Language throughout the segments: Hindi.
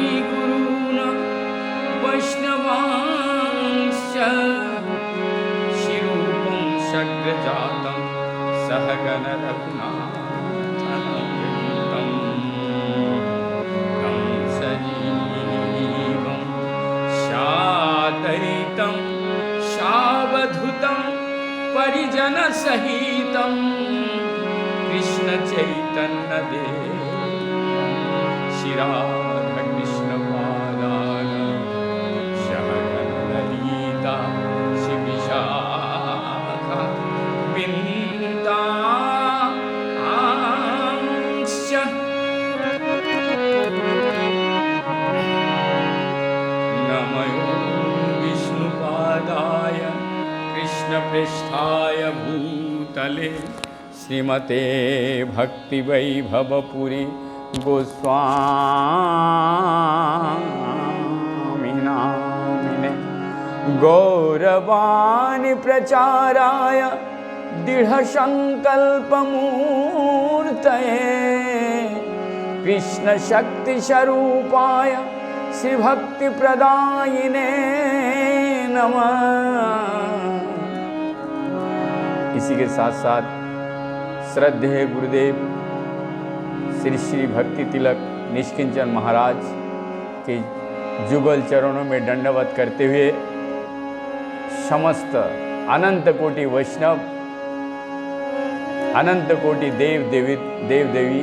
श्रीगुरून् वैष्णवांश्च शिरूपं शग्रजातं सहगण रघुनाथान्वितं तं सजीवं शादयितं शावधूतं परिजनसहितं कृष्ण चैतन्य देव श्रीराधा कृष्ण पादान सहगण ललिता श्री विशाखा बिन्दांश्च नमो विष्णुपादाय कृष्णप्रेष्ठाय भूतले श्रीमते भक्तिवैभवपुरी गोस्वामी नामिने गौरवाणी प्रचाराय दृढ़संकल्पमूर्तये कृष्ण शक्ति स्वरूपाय श्री भक्ति प्रदायिने नमः। इसी के साथ साथ श्रद्धेय गुरुदेव श्री श्री भक्ति तिलक निष्किंचन महाराज के जुगल चरणों में दंडवत करते हुए समस्त अनंत कोटि वैष्णव, अनंत कोटि देव देवी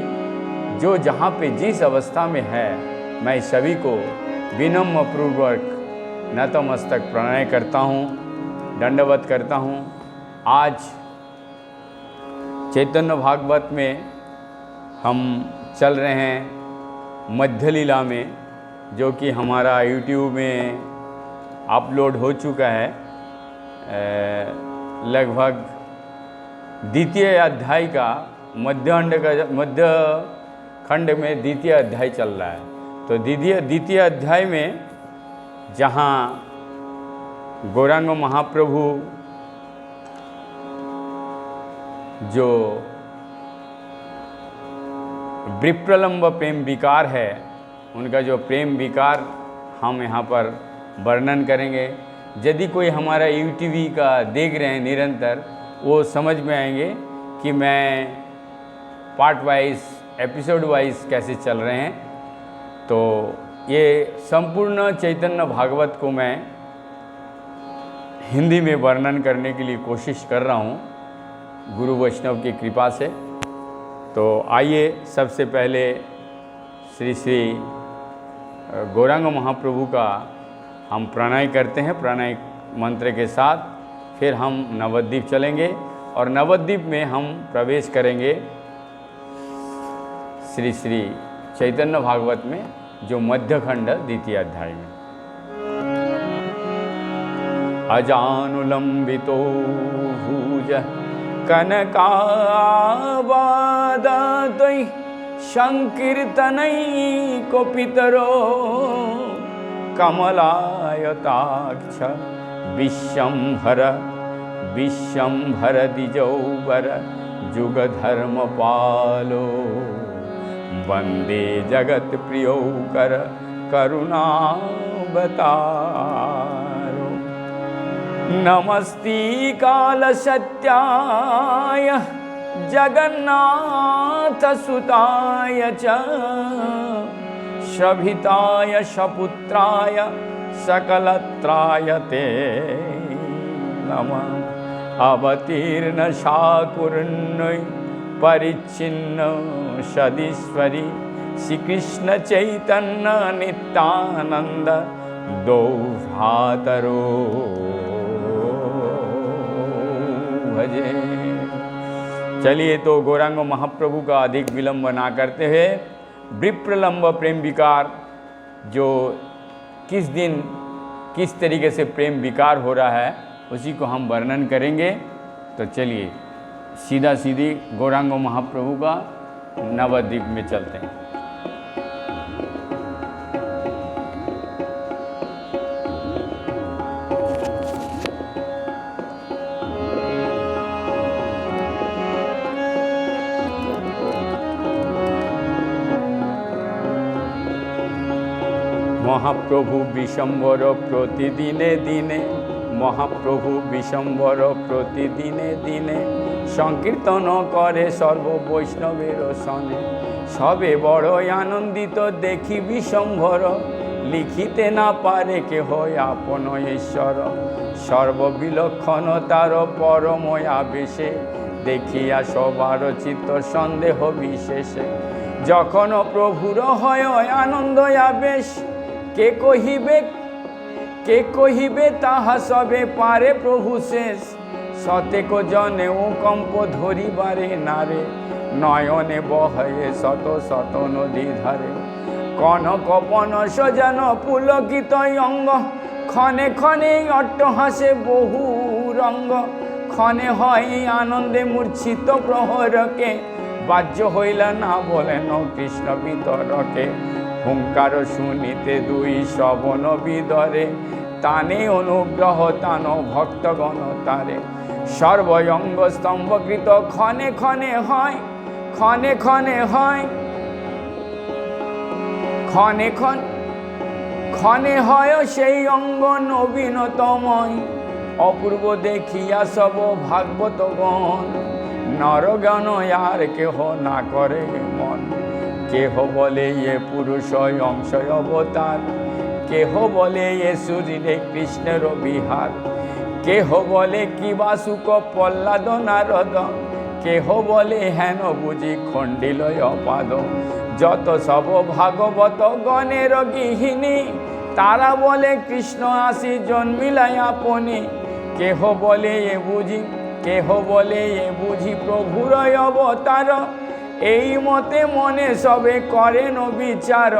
जो जहाँ पे जिस अवस्था में है, मैं सभी को विनम्र पूर्वक नतमस्तक प्रणाम करता हूँ, दंडवत करता हूँ। आज चैतन्य भागवत में हम चल रहे हैं मध्य लीला में, जो कि हमारा YouTube में अपलोड हो चुका है। लगभग द्वितीय अध्याय का मध्य खंड में द्वितीय अध्याय चल रहा है। तो द्वितीय अध्याय में जहाँ गौरांग महाप्रभु जो विप्रलंब प्रेम विकार है, उनका जो प्रेम विकार हम यहाँ पर वर्णन करेंगे। यदि कोई हमारा यूटीवी का देख रहे हैं निरंतर, वो समझ में आएंगे कि मैं पार्ट वाइज एपिसोड वाइज कैसे चल रहे हैं। तो ये संपूर्ण चैतन्य भागवत को मैं हिंदी में वर्णन करने के लिए कोशिश कर रहा हूँ गुरु वैष्णव की कृपा से। तो आइए सबसे पहले श्री श्री गौरांग महाप्रभु का हम प्रणय करते हैं। प्रणय मंत्र के साथ फिर हम नवद्वीप चलेंगे और नवद्वीप में हम प्रवेश करेंगे श्री श्री चैतन्य भागवत में, जो मध्य खंड द्वितीय अध्याय में। अजानुलंबितो भुज कनकावादातै संकीर्तनैको पितरो कमलायताक्ष विश्वंभर द्विजौवर जुगधर्मपालो वंदे जगत प्रियौकर करुणावतारो। नमस्ते काल सत्याय जगन्नाथ सुताय च शभिताय शपुत्राय सकलत्राय ते नमः। अवतीर्ण शाकुर्ण्य परिच्छिन्न सदीश्वरी श्री कृष्ण चैतन्य नित्यानंद दो भ्रातरो भजे। चलिए, तो गौरांग महाप्रभु का अधिक विलंब ना करते हुए विप्रलंब प्रेम विकार, जो किस दिन किस तरीके से प्रेम विकार हो रहा है, उसी को हम वर्णन करेंगे। तो चलिए सीधा सीधी गौरांग महाप्रभु का नवद्वीप में चलते हैं। মহাপ্রভু বিশ্বম্বর প্রতিদিনে দিনে, মহাপ্রভু বিশ্বম্বর প্রতিদিনে দিনে, সংকীর্তন করে সর্ব বৈষ্ণবের সনে। সবে বড়ই আনন্দিত দেখি বিশ্বম্বর, লিখিতে না পারে কেহ আপন ঈশ্বর। সর্ববিলক্ষণ তার পরময় আবেশে, দেখিয়া সবার চিত্ত সন্দেহ বিশেষে। যখন প্রভুর হয় আনন্দ আবেশ, কে কহিবে তাহা সবে পারে প্রভু শেষ। শতেক জনে ও কম্প ধরিবারে নারে, নয়নে বহে শত শত নদী ধারে। কনক পনস যেন পুলকিত অঙ্গ, ক্ষণে ক্ষণে অট্টহাসে বহু রঙ্গ। ক্ষণে হয় আনন্দে মূর্ছিত প্রহরকে, বাহ্য হইল না বলেন কৃষ্ণ বিতরকে। হুঙ্কার শুনিতে দুই শ্রবণ বিদরে, তানে অনুগ্রহ তান ভক্তগণ তারে। সর্বঙ্গ স্তম্ভকৃত ক্ষণে ক্ষণে হয়, ক্ষণে ক্ষণে হয়, ক্ষণে ক্ষণে হয় সেই অঙ্গ নবীনতময়। অপূর্ব দেখিয়া সব ভাগবতগণ, নরগণ আর কেহ না করে মন। কেহ বলে এ পুরুষ অংশ অবতার, কেহ বলে এ শরীরে কৃষ্ণের বিহার। কেহ বলে কি বাসুক প্রহ্লাদ নারদ, কেহ বলে হেন বুঝি খণ্ডিল অপাদ। যত সব ভাগবত গণের গৃহিণী, তারা বলে কৃষ্ণ আসি জন্মিলায় আপনি। কেহ বলে এ বুঝি, কেহ বলে এ বুঝি প্রভুর অবতার। এই মতে মনে সবে करें विचार।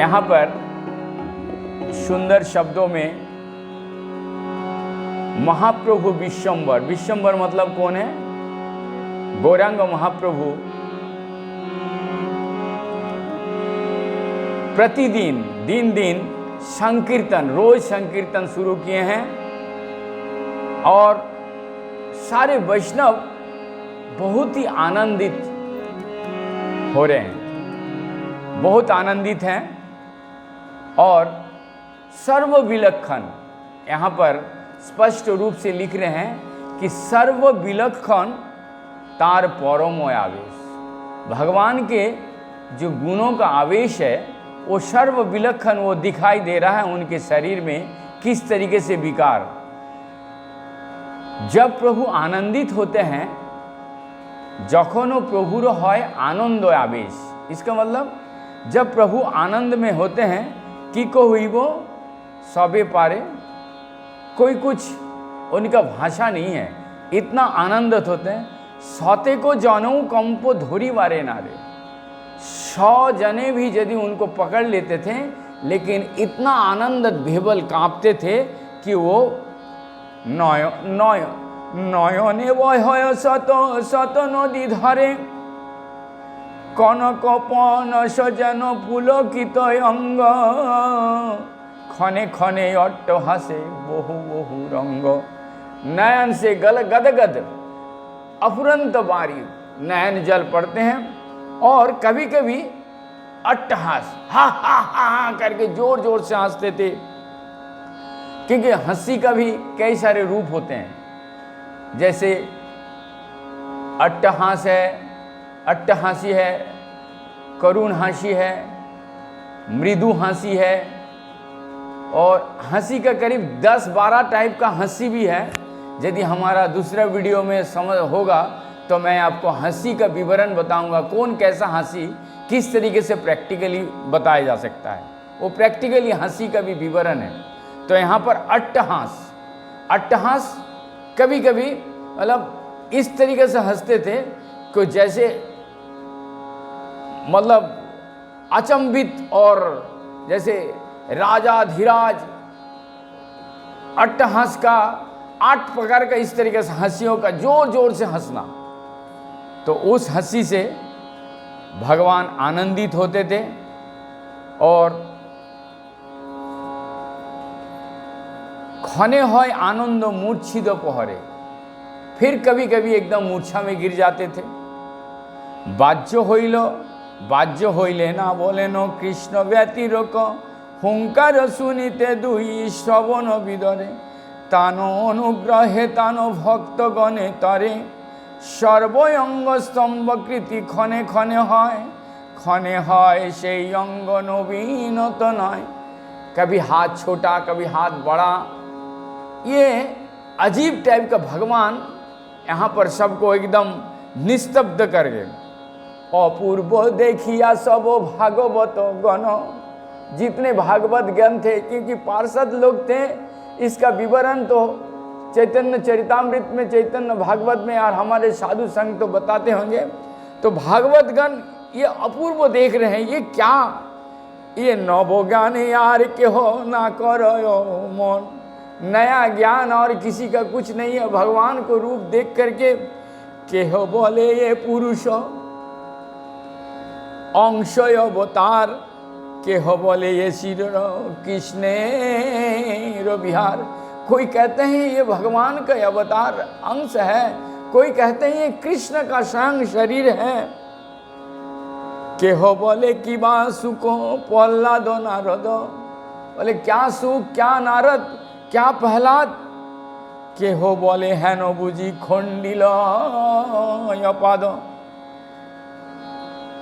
यहाँ पर सुंदर शब्दों में महाप्रभु विश्वम्बर, विश्वम्बर मतलब कौन है? गौरांग महाप्रभु प्रतिदिन दिन दिन संकीर्तन, रोज संकीर्तन शुरू किए हैं और सारे वैष्णव बहुत ही आनंदित हो रहे हैं, बहुत आनंदित हैं। और सर्व विलक्षण, यहाँ पर स्पष्ट रूप से लिख रहे हैं कि सर्व विलक्षण तार परमोय आवेश, भगवान के जो गुणों का आवेश है वो सर्व विलक्षण, वो दिखाई दे रहा है उनके शरीर में किस तरीके से विकार। जब प्रभु आनंदित होते हैं, जखनो प्रभुर है आनंद आवेश, इसका मतलब जब प्रभु आनंद में होते हैं कि को हुई वो सबे पारे, कोई कुछ उनका भाषा नहीं है, इतना आनंदित होते हैं। सौते को जनऊ कंपो धोरी वारे नारे, 100 जने भी यदि उनको पकड़ लेते थे, लेकिन इतना आनंदित भेबल कांपते थे कि वो नयने बहय शत शत नदी धरे, कनक पनस जेन पुलकित अंग, खने खने अट्टहासे बहु बहु रंग। नयन से गदगद अफुरंत बारी नयन जल पड़ते हैं और कभी कभी अट्टहास हा हा हा करके जोर जोर से हंसते थे, क्योंकि हंसी का भी कई सारे रूप होते हैं। जैसे अट्टहास है, अट्टहासी है, करुण हंसी है, मृदु हंसी है, और हंसी का करीब 10-12 टाइप का हंसी भी है। यदि हमारा दूसरा वीडियो में समझ होगा तो मैं आपको हंसी का विवरण बताऊंगा, कौन कैसा हंसी किस तरीके से प्रैक्टिकली बताया जा सकता है, वो प्रैक्टिकली हंसी का भी विवरण है। तो यहाँ पर अट्टहास, अट्टहास कभी कभी मतलब इस तरीके से हंसते थे कि जैसे मतलब अचंभित, और जैसे राजाधिराज अट्टहास का 8 प्रकार का इस तरीके से हंसियों का जोर जोर से हंसना। तो उस हंसी से भगवान आनंदित होते थे और खने হয় आनंद मूर्छित पहरे, फिर कभी कभी एकदम मूर्छा में गिर जाते थे। बाह्य হইল বাহ্য হইলে না বলেন কৃষ্ণ ব্যতিরক, হুঙ্কার শুনিতে দুই শ্রবণ বিদরে, তান অনুগ্রহে তান ভক্তগণে তরে, সর্বঙ্গ স্তম্ভকৃতি ক্ষণে ক্ষণে হয় সেই অঙ্গ নবীনত নয়। कभी हाथ छोटा कभी हाथ बड़ा, ये अजीब टाइप का भगवान यहाँ पर सबको एकदम निस्तब्ध कर गए। अपूर्व देखिया सब भागवत गण, जितने भागवत गण थे, क्योंकि पार्षद लोग थे, इसका विवरण तो चैतन्य चरितामृत में, चैतन्य भागवत में और हमारे साधु संघ तो बताते होंगे। तो भागवत गण ये अपूर्व देख रहे हैं, ये क्या, ये नवो ज्ञान यार के हो ना करो मन, नया ज्ञान और किसी का कुछ नहीं है। भगवान को रूप देख करके के हो बोले ये पुरुष अंश अवतार, के हो बोले ये शिर कृष्णे विहार। कोई कहते हैं ये भगवान का अवतार अंश है, कोई कहते हैं ये कृष्ण का स्वयं शरीर है। के हो बोले कि बा सुखो प्रहलाद नारद, बोले क्या सुख क्या नारद क्या प्रहलाद। के हो बोले है नो बुझी खंडिल पाद,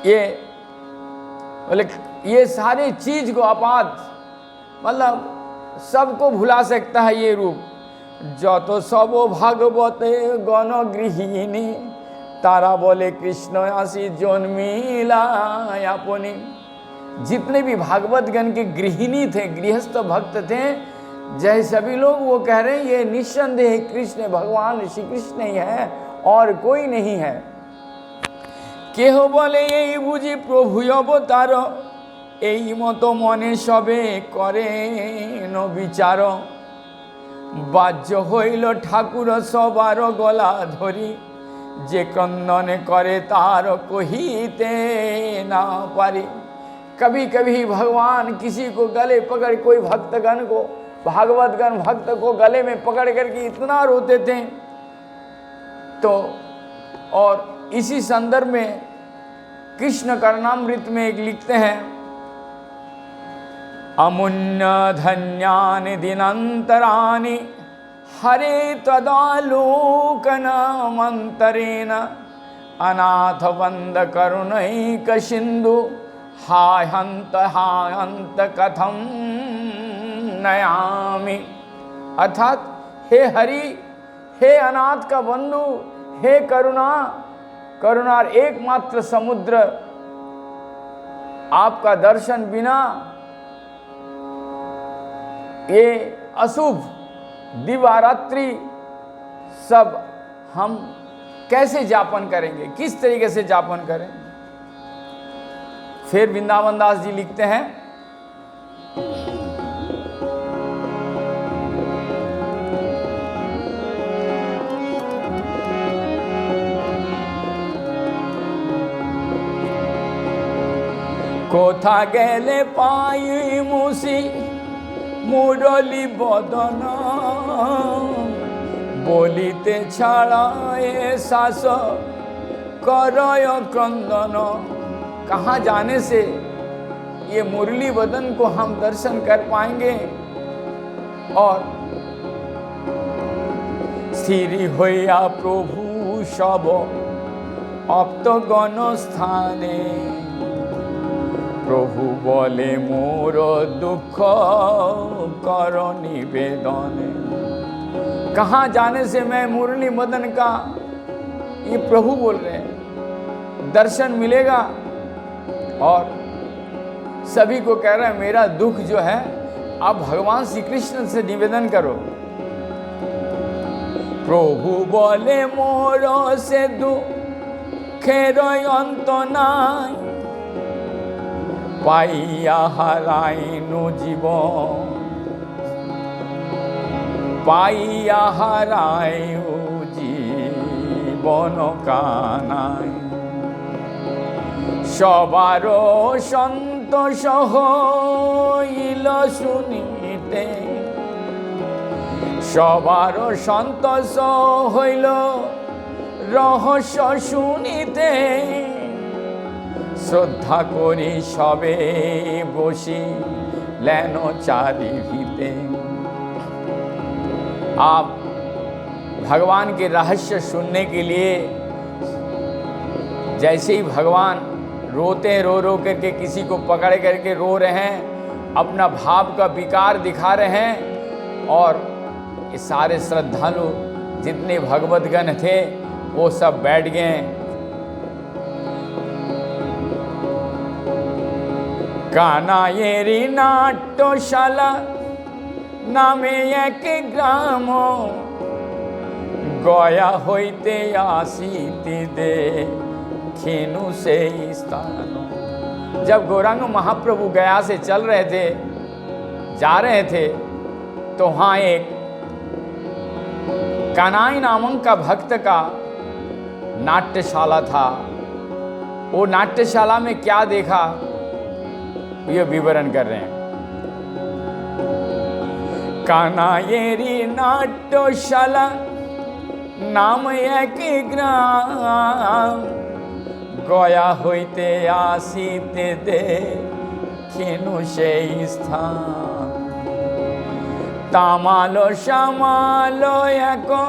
ये बोले ये सारे चीज को अपाद, मतलब सबको भुला सकता है ये रूप। जो तो सब भागवते गण गृहिणी, तारा बोले कृष्ण आसी जन्मिला अपनी। जितने भी भागवत गण के गृहिणी थे, गृहस्थ भक्त थे, जय सभी लोग वो कह रहे हैं ये निस्संदेह कृष्ण भगवान श्री कृष्ण ही है और कोई नहीं है। केह बोले यही बुझी प्रभु अवतार, यही मतो मने सबे करे न विचार। बाह्य हईल ठाकुर सबार गला धरी, जे क्रंदन करे तार कहिते ना पारी। कभी कभी भगवान किसी को गले पकड़, कोई भक्तगण को, भागवतगण भक्त को गले में पकड़ करके इतना रोते थे। तो और इसी संदर्भ में कृष्ण कर्णामृत में एक लिखते हैं, अमुन्य धन्यानि दिनांतराणि हरे तदालोकनमंतरेण, अनाथ बंद करुणैक सिंधु हाय हंत कथम नयामि। अर्थात हे हरि, हे अनाथ का बंधु, हे करुणा एकमात्र समुद्र, आपका दर्शन बिना ये अशुभ दिवारात्रि सब हम कैसे जापन करेंगे, किस तरीके से जापन करें। फिर वृंदावन दास जी लिखते हैं, कोथा गेले पाई मुसी मुरली बदन, बोलिते छाड़ाए सास करय क्रंदन। कहाँ जाने से ये मुरली बदन को हम दर्शन कर पाएंगे और श्री होया प्रभु सब अप्त गण स्थाने, प्रभु बोले मोर दुख कर निवेदन। कहाँ जाने से मैं मुरली मदन का, ये प्रभु बोल रहे हैं, दर्शन मिलेगा। और सभी को कह रहे हैं मेरा दुख जो है आप भगवान श्री कृष्ण से निवेदन करो। प्रभु बोले मोर से दुखेर अंत नाई, पाइया हाराइनु जीवन, पाइया हारायु जीवन कानाई। सबारो सन्तोष हईल शुनिते, सबारो सन्तोष हईल रहस्य शुनिते, শ্রদ্ধা করি সবে বসি लेन चारी भीते। आप भगवान के रहस्य सुनने के लिए जैसे ही भगवान रोते रो रो करके किसी को पकड़ करके रो रहे हैं, अपना भाव का विकार दिखा रहे हैं, और ये सारे श्रद्धालु जितने भगवतगण थे वो सब बैठ गए। कानायेरी नाट्यशाला नामे एक ग्राम गया होते आसीति दे खीनु से स्थान। जब गौरांग महाप्रभु गया से चल रहे थे, जा रहे थे, तो वहाँ एक कानाई नामक का भक्त का नाट्यशाला था। वो नाट्यशाला में क्या देखा ये विवरण कर रहे हैं। कानायेरी नाट्यशाला नाम एक ग्राम गया होते आसीते दे खीनु से स्थान। तामालो श्यामालो एको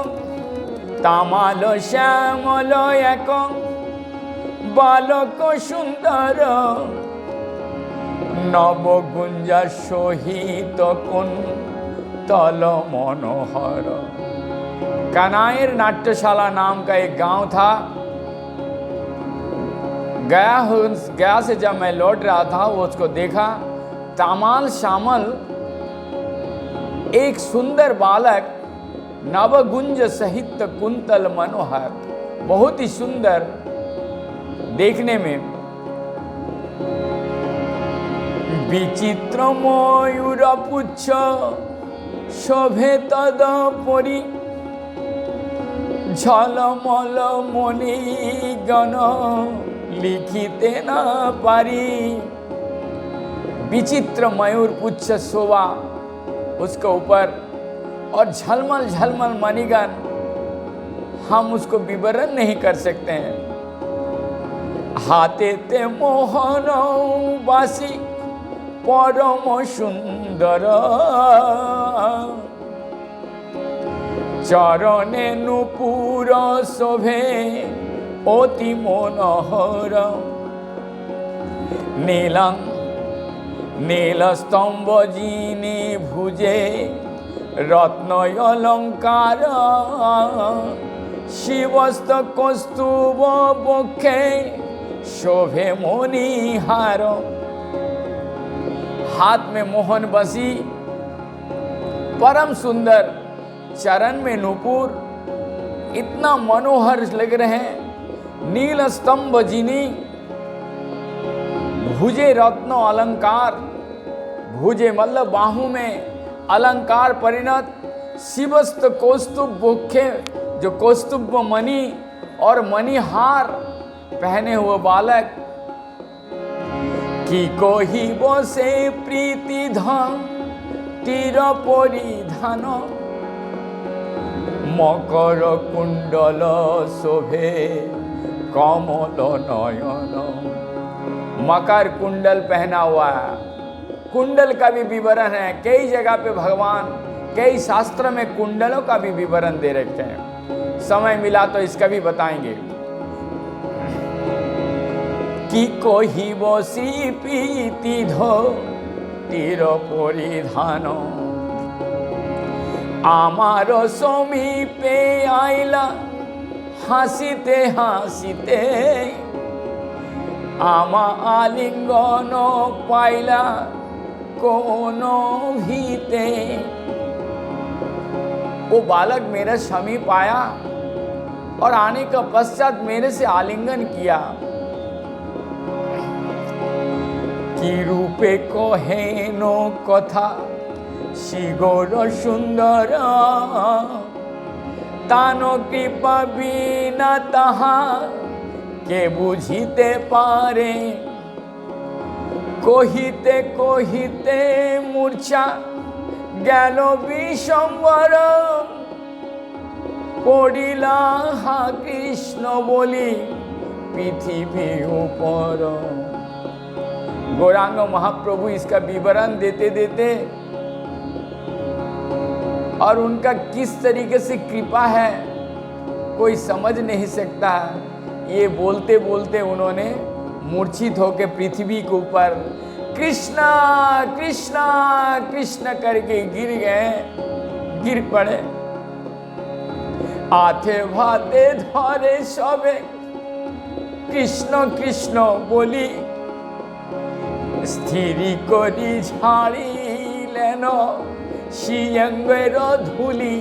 तामालो श्यामलो एको बालक सुंदर नवगुंजा सहित कुंतल मनोहर। कानायर नाट्यशाला नाम का एक गांव था। गया से जब मैं लौट रहा था, वो उसको देखा। तामाल श्यामल एक सुंदर बालक नवगुंज सहित कुंतल मनोहर, बहुत ही सुंदर देखने में। विचित्र मयूर पुच्छ शोभे तदपरि झलमल मणि गण लिखिते न पारी। विचित्र मयूर पुच्छ शोभा उसके ऊपर, और झलमल झलमल मणिगण, हम उसको विवरण नहीं कर सकते हैं। हाथे ते मोहन बासी परम सुंदर चरणे नुपुर शोभे अति मनोहर। नील स्तंभ जिनी भुजे रत्न अलंकार शिवस्त कौस्तुभ बक्षे शोभे मणिहार। हाथ में मोहन बसी परम सुंदर, चरण में नूपुर, इतना मनोहर लग रहे हैं। नील स्तंभ जिनी भुजे रत्न अलंकार, भुजे मतलब बाहू में अलंकार परिणत, शिवस्त कौस्तुभ बुखे जो कौस्तुभ मणि और मणिहार पहने हुए बालक। कि कोही बसे प्रीति धन तीर परिधान मकर कुंडल शोभे कमल नयन। मकर कुंडल पहना हुआ है। कुंडल का भी विवरण है, कई जगह पे भगवान कई शास्त्र में कुंडलों का भी विवरण दे रखे हैं। समय मिला तो इसका भी बताएंगे। कि कोही बसी प्रीति धो तीर परिधान आमार समीपे आइला हासिते हासिते आमा आलिंगन पाइला कोनो भीते। वो बालक मेरे समीप आया और आने का पश्चात मेरे से आलिंगन किया। कि रूपे कहेनो कथा शिगोर सुंदर तानो कृपा बिना ताहा के बुझिते पारे। कहिते कहिते मूर्छा गेल विशंबर पड़िला हा कृष्ण बोली पृथ्वी ऊपर। गौरांग महाप्रभु इसका विवरण देते देते और उनका किस तरीके से कृपा है कोई समझ नहीं सकता। ये बोलते बोलते उन्होंने मूर्छित होकर पृथ्वी के ऊपर कृष्णा कृष्णा कृष्ण करके गिर गए, गिर पड़े। आथे भाते धरे सबे कृष्ण कृष्ण बोली, स्थिरी करी झाड़िलेन शियंगर धूली।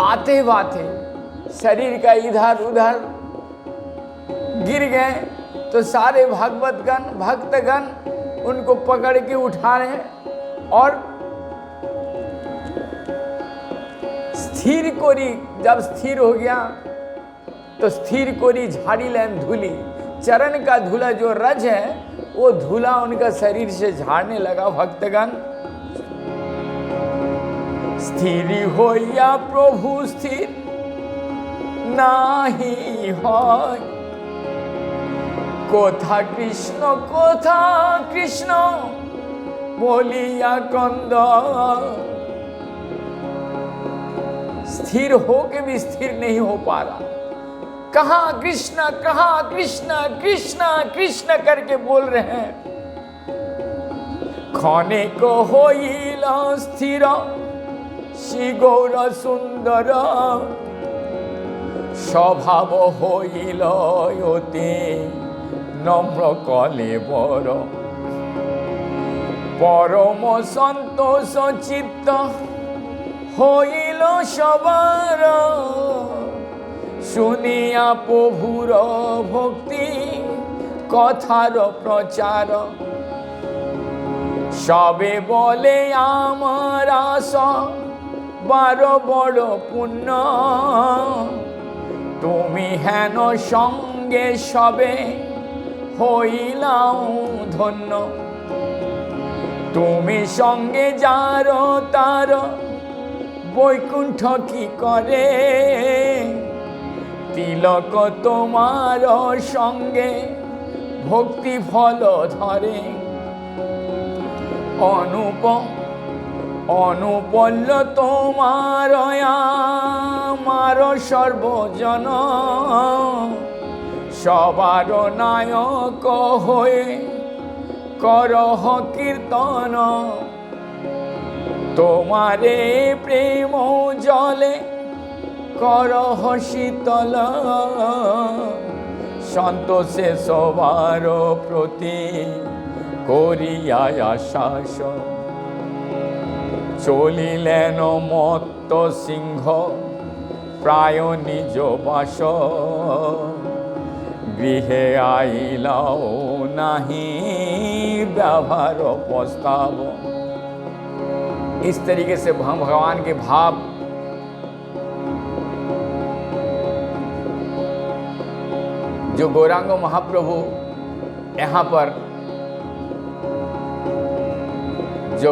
आते बाते शरीर का इधर उधर गिर गए तो सारे भागवतगण भक्तगण उनको पकड़ के उठा रहे हैं और स्थिर कोरी, जब स्थिर हो गया तो स्थिर कोरी झाड़ी लेन धूली, चरण का धूला जो रज है वो धूला उनका शरीर से झाड़ने लगा। भक्तगण स्थिर होया प्रभु स्थिर नाही होय, कोथा कृष्ण बोलिया कंद। स्थिर हो के भी स्थिर नहीं हो पा रहा, कहाँ कृष्ण कृष्ण कृष्ण करके बोल रहे हैं। खने को होइल स्थिर श्री गौर सुंदर, स्वभाव होइल अति नम्र कलेवर। परम संतोष चित्त होइल सबार, शुनिया प्रभुर भक्ति कथार प्रचार। सबे बोले आमार आशा बार बड़ पुण्य, तुमी हेन संगे सबे हইলাও ধন্য। তুমি সঙ্গে যার তার বৈকুণ্ঠ কি করে, তিলক তোমার সঙ্গে ভক্তি ফল ধরে। অনুপল্ল তোমার আমার সর্বজন, সবার নায়ক হয়ে করহ কীর্তন। তোমারে প্রেম জলে করহ শীতল, সন্তোষে সবার প্রতি করিয়া আশ্বাস। চলিলেন মত্ত সিংহ প্রায় নিজ বাস, গৃহে আইলাও নাহি ব্যবহার प्रस्ताव। इस तरीके से भगवान के भाव जो गौरांग महाप्रभु यहाँ पर जो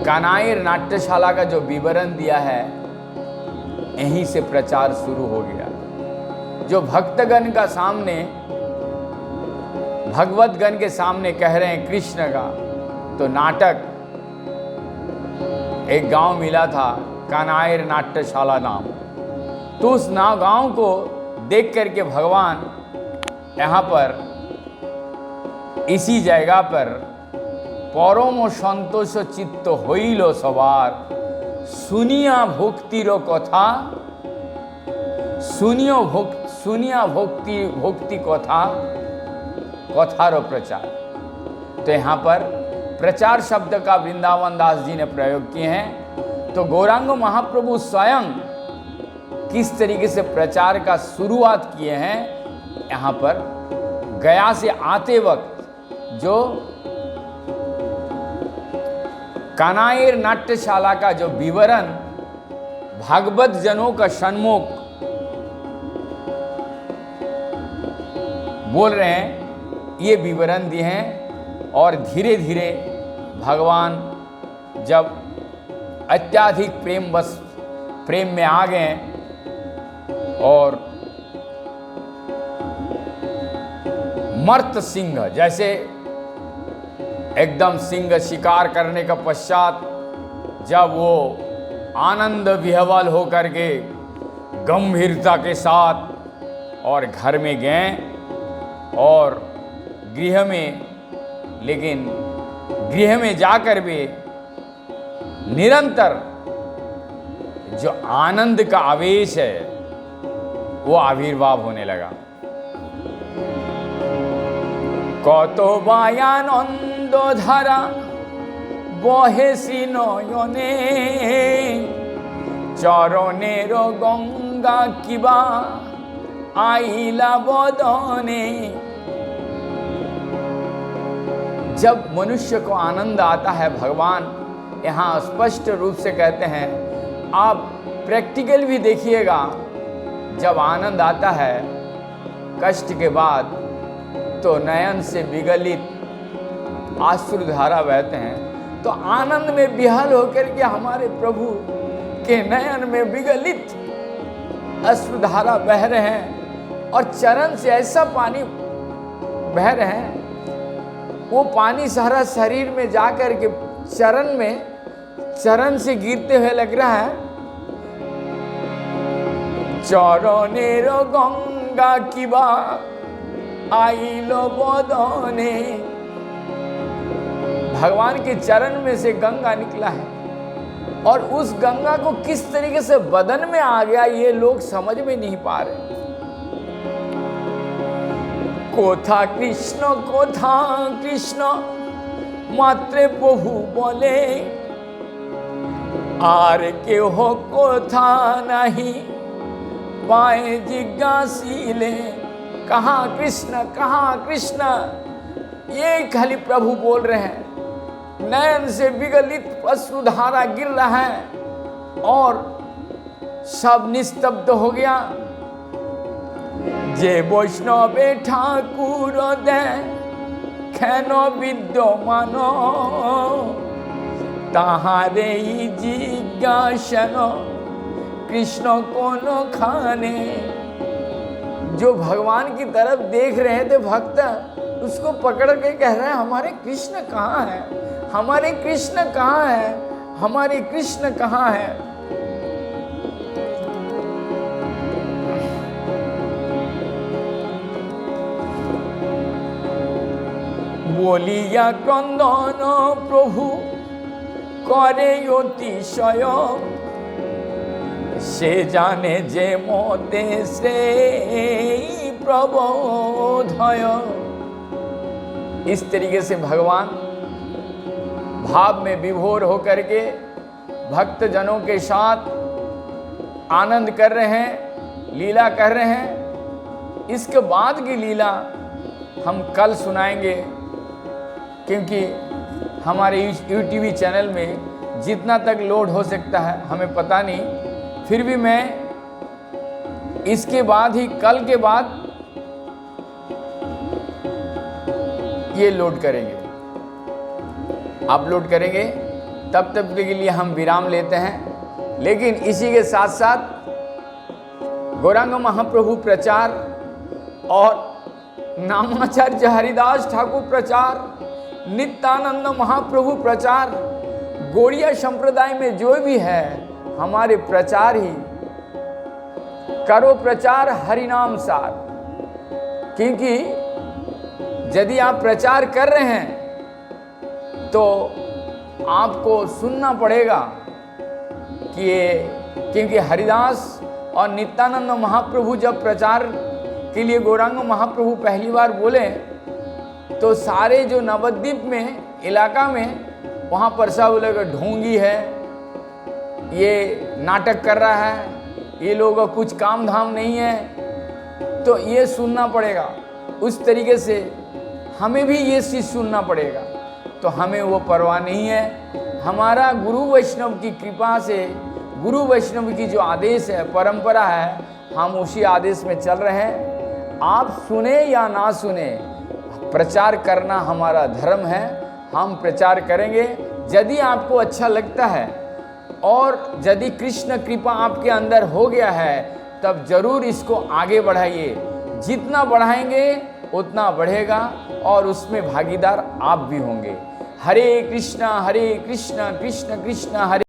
कानाई नाट्यशाला का जो विवरण दिया है, यहीं से प्रचार शुरू हो गया। जो भक्तगण का सामने भगवतगण के सामने कह रहे हैं कृष्ण का, तो नाटक एक गांव मिला था कानाई नाट्यशाला नाम। तो उस गांव को देख करके भगवान यहाँ पर इसी जगह पर परम संतोष चित्त हईल सवार, सुनिया भक्तिर कथा, सुनिया भक्ति कथा कथार प्रचार। तो यहाँ पर प्रचार शब्द का वृंदावन दास जी ने प्रयोग किए हैं। तो गौरांग महाप्रभु स्वयं किस तरीके से प्रचार का शुरुआत किए हैं, यहाँ पर गया से आते वक्त जो कानाई नाट्यशाला का जो विवरण भागवत जनों का सन्मुख बोल रहे हैं, ये विवरण दिए हैं। और धीरे धीरे भगवान जब अत्याधिक प्रेम बस प्रेम में आ गए और मर्त सिंह, जैसे एकदम सिंह शिकार करने का पश्चात जब वो आनंद विह्वल होकर के गंभीरता के साथ और घर में गए और गृह में, लेकिन गृह में जाकर भी निरंतर जो आनंद का आवेश है वो आविर्भाव होने लगा। कतबायानंद धारा बहेसी नयने चरणेर गंगा किबा आइला बदने। जब मनुष्य को आनंद आता है, भगवान यहाँ स्पष्ट रूप से कहते हैं, आप प्रैक्टिकल भी देखिएगा, जब आनंद आता है कष्ट के बाद तो नयन से विगलित आश्रुधारा बहते हैं। तो आनंद में विह्वल होकर के हमारे प्रभु के नयन में विगलित अश्रुधारा बह रहे हैं और चरण से ऐसा पानी बह रहे हैं, वो पानी सारा शरीर में जाकर के चरण से गिरते हुए लग रहा है। चरणेर गंगा किबा आइलो बदने। भगवान के चरण में से गंगा निकला है और उस गंगा को किस तरीके से बदन में आ गया ये लोग समझ में नहीं पा रहे। कोथा कृष्ण मात्रे प्रभु बोले आर के हो कोथा नहीं पाए जिज्ञासीले। कहाँ कृष्ण, ये खाली प्रभु बोल रहे हैं। नयन से विगलित अश्रुधारा गिर रहा है और सब निस्तब्ध हो गया। जे वैष्णवे ठाकुर दे खेन विद्यमान ताहारे जिज्ञासन कृष्ण कौन खाने। जो भगवान की तरफ देख रहे थे भक्त, उसको पकड़ के कह रहे हैं हमारे कृष्ण कहाँ है, हमारे कृष्ण कहाँ है, हमारे कृष्ण कहाँ है। बोलिया क्रंदन प्रभु करे अतिशय से जाने जे मोते से प्रबोधय। इस तरीके से भगवान भाव में विभोर होकर के भक्त जनों के साथ आनंद कर रहे हैं, लीला कर रहे हैं। इसके बाद की लीला हम कल सुनाएंगे, क्योंकि हमारे यूट्यूब चैनल में जितना तक लोड हो सकता है हमें पता नहीं, फिर भी मैं इसके बाद ही कल के बाद ये लोड करेंगे, अपलोड करेंगे। तब तक के लिए हम विराम लेते हैं। लेकिन इसी के साथ साथ गौरांग महाप्रभु प्रचार और नामाचार्य हरिदास ठाकुर प्रचार, नित्यानंद महाप्रभु प्रचार, गौड़िया संप्रदाय में जो भी है हमारे प्रचार ही करो, प्रचार हरिनाम सार। क्योंकि यदि आप प्रचार कर रहे हैं तो आपको सुनना पड़ेगा कि क्योंकि हरिदास और नित्यानंद महाप्रभु जब प्रचार के लिए गौरांग महाप्रभु पहली बार बोले तो सारे जो नवद्वीप में इलाका में वहाँ पर सब लोग ढोंगी है, ये नाटक कर रहा है, ये लोग कुछ काम धाम नहीं है, तो ये सुनना पड़ेगा। उस तरीके से हमें भी ये चीज़ सुनना पड़ेगा। तो हमें वो परवाह नहीं है। हमारा गुरु वैष्णव की कृपा से, गुरु वैष्णव की जो आदेश है, परंपरा है, हम उसी आदेश में चल रहे हैं। आप सुने या ना सुने, प्रचार करना हमारा धर्म है। हम प्रचार करेंगे। यदि आपको अच्छा लगता है और यदि कृष्ण कृपा आपके अंदर हो गया है तब जरूर इसको आगे बढ़ाइए। जितना बढ़ाएंगे उतना बढ़ेगा और उसमें भागीदार आप भी होंगे। हरे कृष्णा कृष्ण कृष्ण हरे